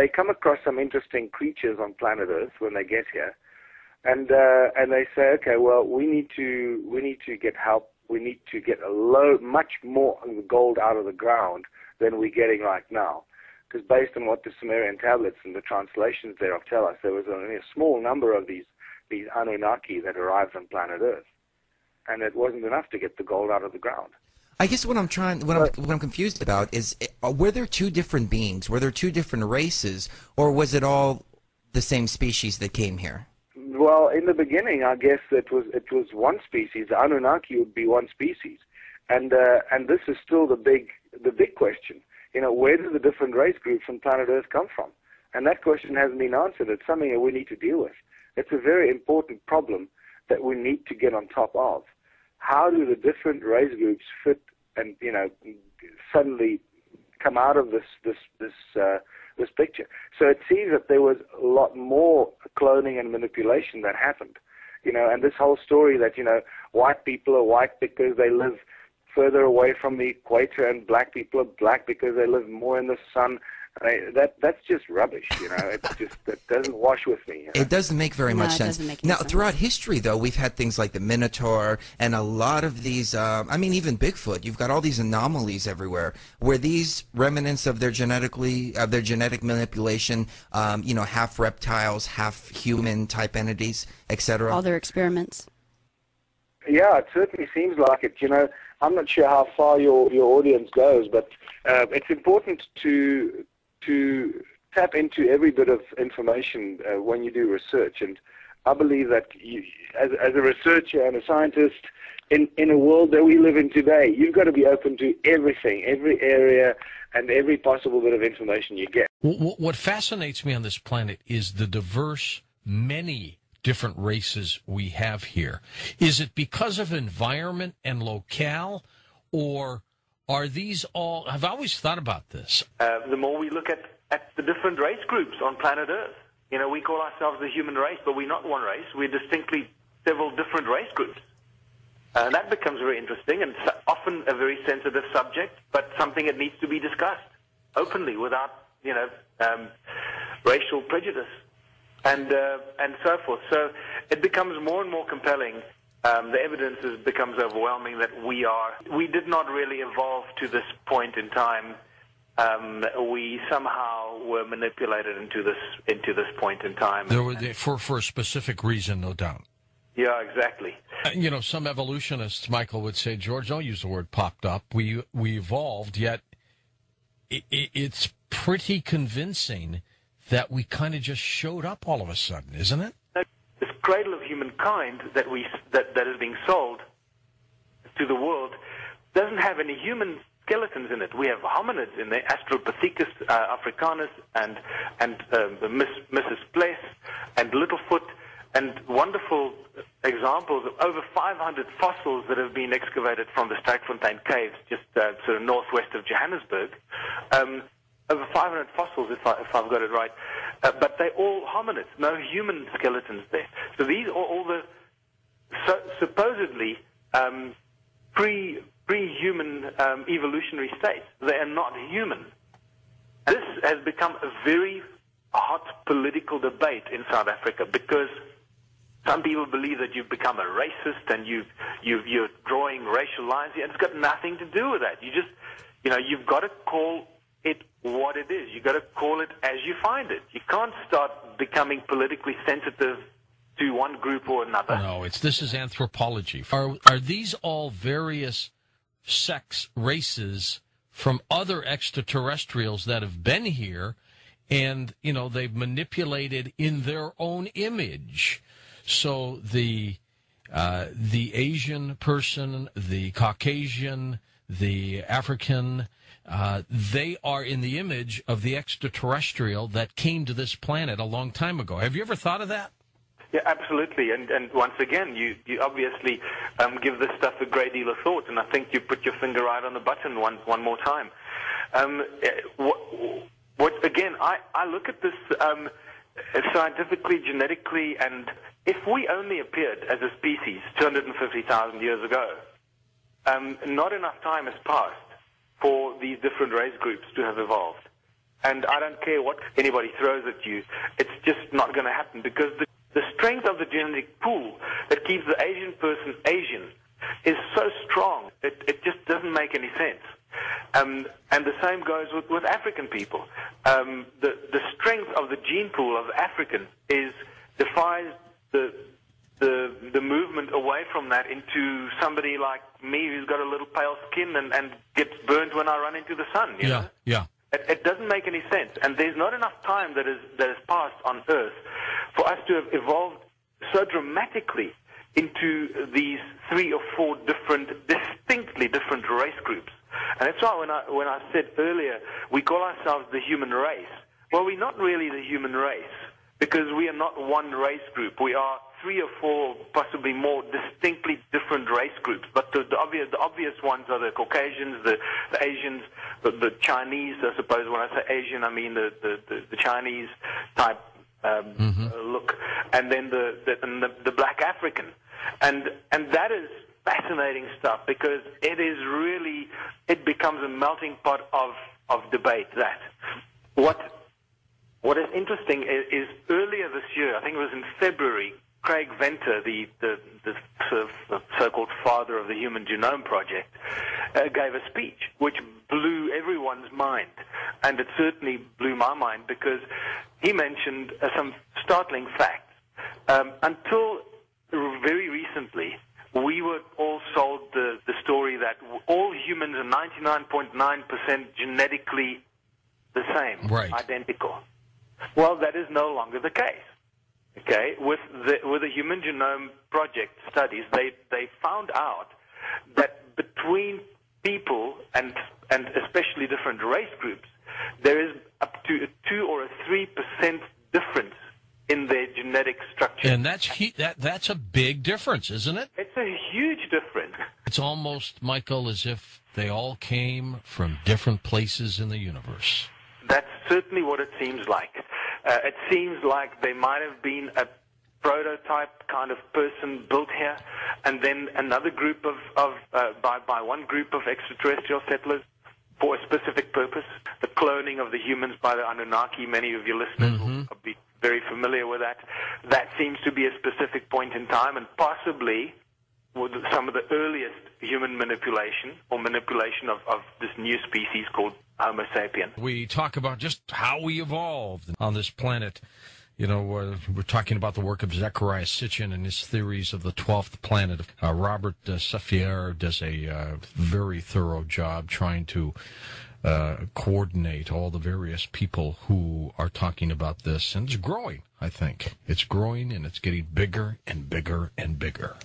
they come across some interesting creatures on planet Earth when they get here, and they say, okay, well, we need to get help. We need to get much more gold out of the ground than we're getting right now. Because based on what the Sumerian tablets and the translations thereof tell us, there was only a small number of these Anunnaki that arrived on planet Earth, and it wasn't enough to get the gold out of the ground. I guess what I'm confused about is, were there two different beings? Were there two different races, or was it all the same species that came here? Well, in the beginning, I guess it was one species. The Anunnaki would be one species, and this is still the big question. You know, where do the different race groups on planet Earth come from? And that question hasn't been answered. It's something that we need to deal with. It's a very important problem that we need to get on top of. How do the different race groups fit and, you know, suddenly come out of this picture? So it seems that there was a lot more cloning and manipulation that happened, you know, and this whole story that, you know, white people are white because they live further away from the equator, and black people are black because they live more in the sun. That's just rubbish, you know. It doesn't wash with me. You know? It doesn't make very much sense. Now, throughout history, though, we've had things like the Minotaur and a lot of these. I mean, even Bigfoot. You've got all these anomalies everywhere. Were these remnants of their genetic manipulation? You know, half reptiles, half human type entities, etc. All their experiments. Yeah, it certainly seems like it. You know, I'm not sure how far your audience goes, but it's important to tap into every bit of information when you do research. And I believe that you, as a researcher and a scientist in a world that we live in today, you've got to be open to everything, every area, and every possible bit of information you get. What fascinates me on this planet is the diverse, many different races we have here. Is it because of environment and locale, or are these all... I've always thought about this. The more we look at the different race groups on planet Earth, you know, we call ourselves the human race, but we're not one race. We're distinctly several different race groups. And that becomes very interesting, and often a very sensitive subject, but something that needs to be discussed openly without, you know, racial prejudice. And so forth. So it becomes more and more compelling. The evidence becomes overwhelming that we did not really evolve to this point in time. We somehow were manipulated into this point in time. For a specific reason, no doubt. Yeah, exactly. You know, some evolutionists, Michael, would say, George, don't use the word popped up. We evolved, yet it's pretty convincing that we kind of just showed up all of a sudden, isn't it? This cradle of humankind that is being sold to the world doesn't have any human skeletons in it. We have hominids in there, Australopithecus africanus and Mrs. Bless and Littlefoot, and wonderful examples of over 500 fossils that have been excavated from the Sterkfontein caves, just sort of northwest of Johannesburg. Over 500 fossils, if I've got it right, but they're all hominids, no human skeletons there. So these are all the supposedly pre-human evolutionary states. They are not human. This has become a very hot political debate in South Africa because some people believe that you've become a racist and you're drawing racial lines here, and it's got nothing to do with that. You've got to call it what it is. You've got to call it as you find it. You can't start becoming politically sensitive to one group or another. No, this is anthropology. Are these all various races from other extraterrestrials that have been here, and they've manipulated in their own image? So the Asian person, the Caucasian, the African, they are in the image of the extraterrestrial that came to this planet a long time ago. Have you ever thought of that? Yeah, absolutely. And once again, you obviously give this stuff a great deal of thought, and I think you put your finger right on the button one more time. Again, I look at this scientifically, genetically, and if we only appeared as a species 250,000 years ago, not enough time has passed for these different race groups to have evolved. And I don't care what anybody throws at you. It's just not going to happen because the strength of the genetic pool that keeps the Asian person Asian is so strong, it just doesn't make any sense. And the same goes with African people. The strength of the gene pool of African defies the movement away from that into somebody like me who's got a little pale skin and gets burnt when I run into the sun. You know? Yeah. It doesn't make any sense, and there's not enough time that has passed on Earth for us to have evolved so dramatically into these 3 or 4 distinctly different race groups. And that's why when I said earlier we call ourselves the human race, well, we're not really the human race because we are not one race group. We are 3 or 4, possibly more, distinctly different race groups. But the obvious ones are the Caucasians, the Asians, the Chinese. I suppose when I say Asian, I mean the Chinese type look, and then the black African, and that is fascinating stuff because it becomes a melting pot of debate. That what is interesting is earlier this year, I think it was in February, Craig Venter, the sort of so-called father of the Human Genome Project, gave a speech which blew everyone's mind, and it certainly blew my mind because he mentioned some startling facts. Until very recently, we were all sold the story that all humans are 99.9% genetically the same, right, identical. Well, that is no longer the case. Okay, with the Human Genome Project studies, they found out that between people and especially different race groups, there is up to a 2 or a 3% difference in their genetic structure. And that's a big difference, isn't it? It's a huge difference. It's almost, Michael, as if they all came from different places in the universe. That's certainly what it seems like. It seems like there might have been a prototype kind of person built here, and then another group by one group of extraterrestrial settlers for a specific purpose. The cloning of the humans by the Anunnaki, many of your listeners will be very familiar with that. That seems to be a specific point in time, and possibly with some of the earliest human manipulation of this new species called Homo sapien. We talk about just how we evolved on this planet. You know, we're talking about the work of Zecharia Sitchin and his theories of the 12th planet. Robert Saffier does a very thorough job trying to coordinate all the various people who are talking about this. And it's growing, I think. It's growing, and it's getting bigger and bigger and bigger.